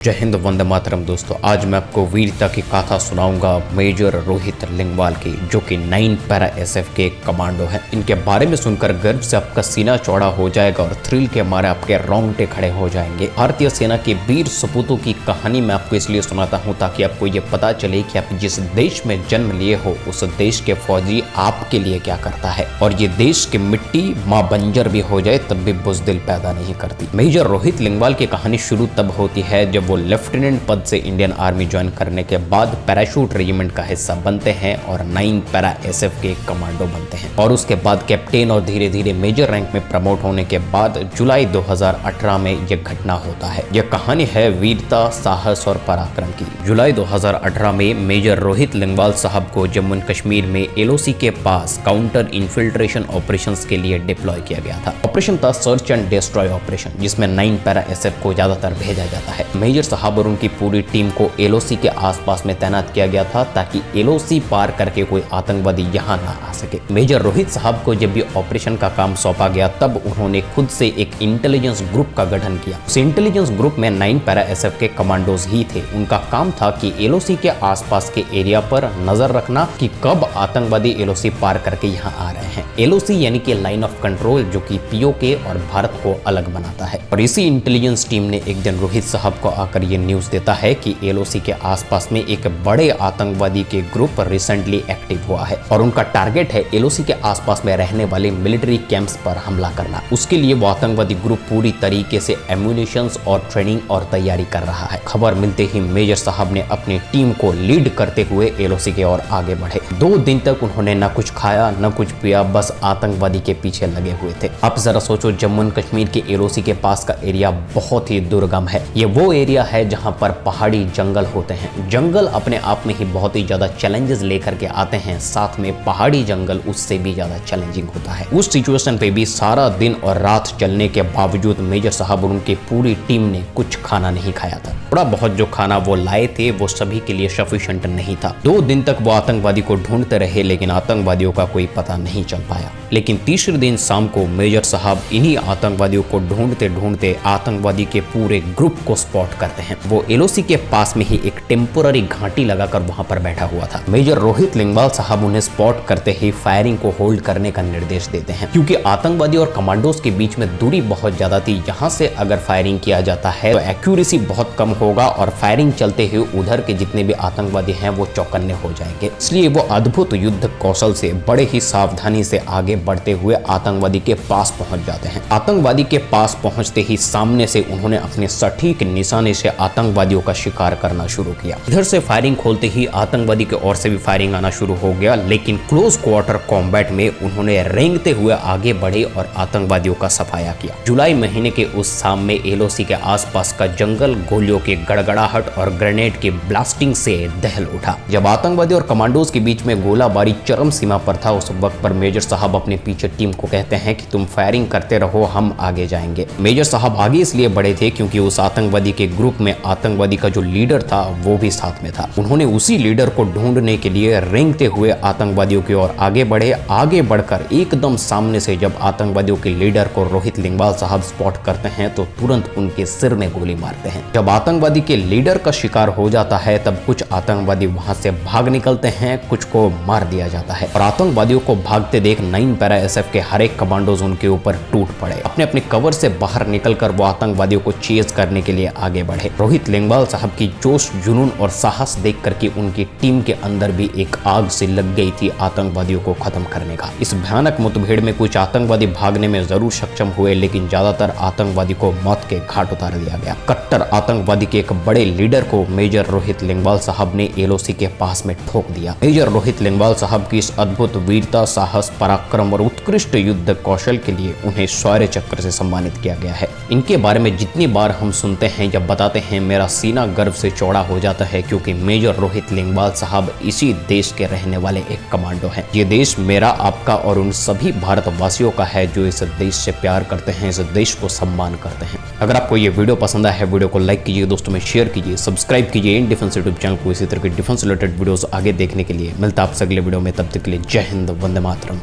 जय हिंद, वंदे मातरम। दोस्तों, आज मैं आपको वीरता की गाथा सुनाऊंगा मेजर रोहित लिंगवाल की, जो कि 9 पैरा एसएफ के कमांडो हैं। इनके बारे में सुनकर गर्व से आपका सीना चौड़ा हो जाएगा और थ्रिल के मारे आपके रोंगटे खड़े हो जाएंगे। भारतीय सेना के वीर सपूतों की कहानी मैं आपको इसलिए सुनाता हूँ ताकि आपको ये पता चले कि आप जिस देश में जन्म लिए हो उस देश के फौजी आपके लिए क्या करता है, और ये देश की मिट्टी माँ बंजर भी हो जाए तब भी बुज़दिल पैदा नहीं करती। मेजर रोहित लिंगवाल की कहानी शुरू तब होती है जब वो लेफ्टिनेंट पद से इंडियन आर्मी ज्वाइन करने के बाद पैराशूट रेजिमेंट का हिस्सा बनते हैं और 9 पैरा एसएफ के कमांडो बनते हैं, और उसके बाद कैप्टन और धीरे धीरे मेजर रैंक में प्रमोट होने के बाद जुलाई 2018 में यह घटना होता है। यह कहानी है वीरता, साहस और पराक्रम की। जुलाई 2018 में मेजर रोहित लिंगवाल साहब को जम्मू एंड कश्मीर में एलओसी के पास काउंटर इन्फिल्ट्रेशन ऑपरेशंस के लिए डिप्लॉय किया गया था। ऑपरेशन था सर्च एंड डिस्ट्रॉय ऑपरेशन, जिसमें 9 पैरा एसएफ को ज्यादातर भेजा जाता है। मेजर साहब और उनकी पूरी टीम को एलओसी के आसपास में तैनात किया गया था ताकि एलओसी पार करके कोई आतंकवादी यहां ना आ सके। मेजर रोहित साहब को जब भी ऑपरेशन का काम सौंपा गया तब उन्होंने खुद से एक इंटेलिजेंस ग्रुप का गठन किया। उस इंटेलिजेंस ग्रुप में 9 पैरा एसएफ के कमांडोज ही थे। उनका काम था कि एलओसी के आसपास के एरिया पर नजर रखना कि कब आतंकवादी एलओसी पार करके यहाँ आ रहे हैं। एलओसी यानी कि लाइन ऑफ कंट्रोल, जो कि पीओके और भारत को अलग बनाता है। और इसी इंटेलिजेंस टीम ने एक दिन रोहित साहब को आकर ये न्यूज देता है कि एलओसी के आसपास में एक बड़े आतंकवादी के ग्रुप रिसेंटली एक्टिव हुआ है और उनका टारगेट है एलओसी के आसपास में रहने वाले मिलिट्री कैंप्स पर हमला करना। उसके लिए वो आतंकवादी ग्रुप पूरी तरीके से एम्यूनिशंस और ट्रेनिंग और तैयारी कर रहा है। खबर मिलते ही मेजर साहब ने अपनी टीम को लीड करते हुए एलओसी के ओर आगे बढ़े। 2 दिन तक उन्होंने न कुछ खाया न कुछ पिया, बस आतंकवादी के पीछे लगे हुए थे। आप जरा सोचो, जम्मू एंड कश्मीर के एलओसी के पास का एरिया बहुत ही दुर्गम है। ये वो एरिया है जहां पर पहाड़ी जंगल होते हैं। जंगल अपने आप में ही बहुत ही ज्यादा चैलेंजेस लेकर के आते हैं, साथ में पहाड़ी जंगल उससे भी ज्यादा चैलेंजिंग होता है। उस सिचुएशन पे भी सारा दिन और रात चलने के बावजूद मेजर साहब और उनकी पूरी टीम ने कुछ खाना नहीं खाया था। थोड़ा बहुत जो खाना वो लाए थे वो सभी के लिए सफिशिएंट नहीं था। 2 दिन तक वो आतंकवादी को ढूंढते रहे, लेकिन आतंकवादियों का कोई पता नहीं चल पाया। लेकिन तीसरे दिन शाम को मेजर साहब इन्हीं आतंकवादियों को ढूंढते ढूंढते आतंकवादी के पूरे ग्रुप को स्पॉट करते हैं। वो एलओसी के पास में ही एक टेम्पोररी घाटी लगाकर वहां पर बैठा हुआ था। मेजर रोहित लिंगवाल साहब उन्हें स्पॉट करते ही फायरिंग को होल्ड करने का निर्देश देते हैं, क्योंकि आतंकवादी और कमांडोज के बीच में दूरी बहुत ज्यादा थी। यहाँ से अगर फायरिंग किया जाता है तो एक्यूरेसी बहुत कम होगा और फायरिंग चलते हुए उधर के जितने भी आतंकवादी हैं वो चौकन्ने हो जाएंगे। इसलिए वो अद्भुत युद्ध कौशल से बड़े ही सावधानी से आगे बढ़ते हुए आतंकवादी के पास पहुंच जाते हैं। आतंकवादी के पास पहुंचते ही सामने से उन्होंने अपने सटीक निशाने से आतंकवादियों का शिकार करना शुरू किया। इधर से फायरिंग खोलते ही आतंकवादी के ओर से भी फायरिंग आना शुरू हो गया, लेकिन क्लोज क्वार्टर कॉम्बैट में उन्होंने रेंगते हुए आगे बढ़े और आतंकवादियों का सफाया किया। जुलाई महीने के उस शाम में एलओसी के आसपास का जंगल गोलियों के गड़गड़ाहट और ग्रेनेड के ब्लास्टिंग से दहल उठा। जब आतंकवादी और कमांडोज के बीच में गोलाबारी चरम सीमा पर था, उस वक्त पर मेजर साहब अपने पीछे टीम को कहते हैं कि तुम फायरिंग करते रहो, हम आगे जाएंगे। मेजर साहब आगे इसलिए बढ़े थे क्योंकि उस आतंकवादी के ग्रुप में आतंकवादी का जो लीडर था वो भी साथ में था। उन्होंने उसी लीडर को ढूंढने के लिए रेंगते हुए आतंकवादियों की ओर आगे बढ़े। आगे बढ़कर एकदम सामने से जब आतंकवादियों के लीडर को रोहित लिंगवाल साहब स्पॉट करते हैं तो तुरंत उनके सिर में गोली मारते हैं। जब आतंकवादी के लीडर का शिकार हो जाता है तब कुछ आतंकवादी वहां से भाग निकलते हैं, कुछ को मार दिया जाता है। और आतंकवादियों को भागते देख 9 पैरा एसएफ के हर एक कमांडोज उनके ऊपर टूट पड़े। अपने अपने कवर से बाहर निकलकर वो आतंकवादियों को चेज करने के लिए आगे बढ़े। रोहित लिंगवाल साहब की जोश, जुनून और साहस देख करके उनकी टीम के अंदर भी एक आग से लग गई थी आतंकवादियों को खत्म करने का। इस भयानक मुठभेड़ में कुछ आतंकवादी भागने में जरूर सक्षम हुए, लेकिन ज्यादातर आतंकवादी को मौत के घाट उतार दिया गया। कट्टर आतंकवादी के एक बड़े लीडर को मेजर रोहित लिंगवाल साहब ने एलओसी के पास में ठोक दिया। मेजर रोहित लिंगवाल साहब की इस अद्भुत वीरता, साहस, पराक्रम और उत्कृष्ट युद्ध कौशल के लिए उन्हें शौर्य चक्र से सम्मानित किया गया है। इनके बारे में जितनी बार हम सुनते हैं या बताते हैं, मेरा सीना गर्व से चौड़ा हो जाता है, क्योंकि मेजर रोहित लिंगवाल साहब इसी देश के रहने वाले एक कमांडो हैं। ये देश मेरा, आपका और उन सभी भारतवासियों का है जो इस देश से प्यार करते हैं, इस देश को सम्मान करते हैं। अगर आपको ये वीडियो पसंद आया है, वीडियो को लाइक कीजिए, दोस्तों में शेयर कीजिए, सब्सक्राइब कीजिए इन डिफेंस यूट्यूब चैनल को इसी तरह के डिफेंस रिलेटेड वीडियोस आगे देखने के लिए। मिलता है आपसे अगले वीडियो में, तब तक के लिए जय हिंद, वंदे मातरम।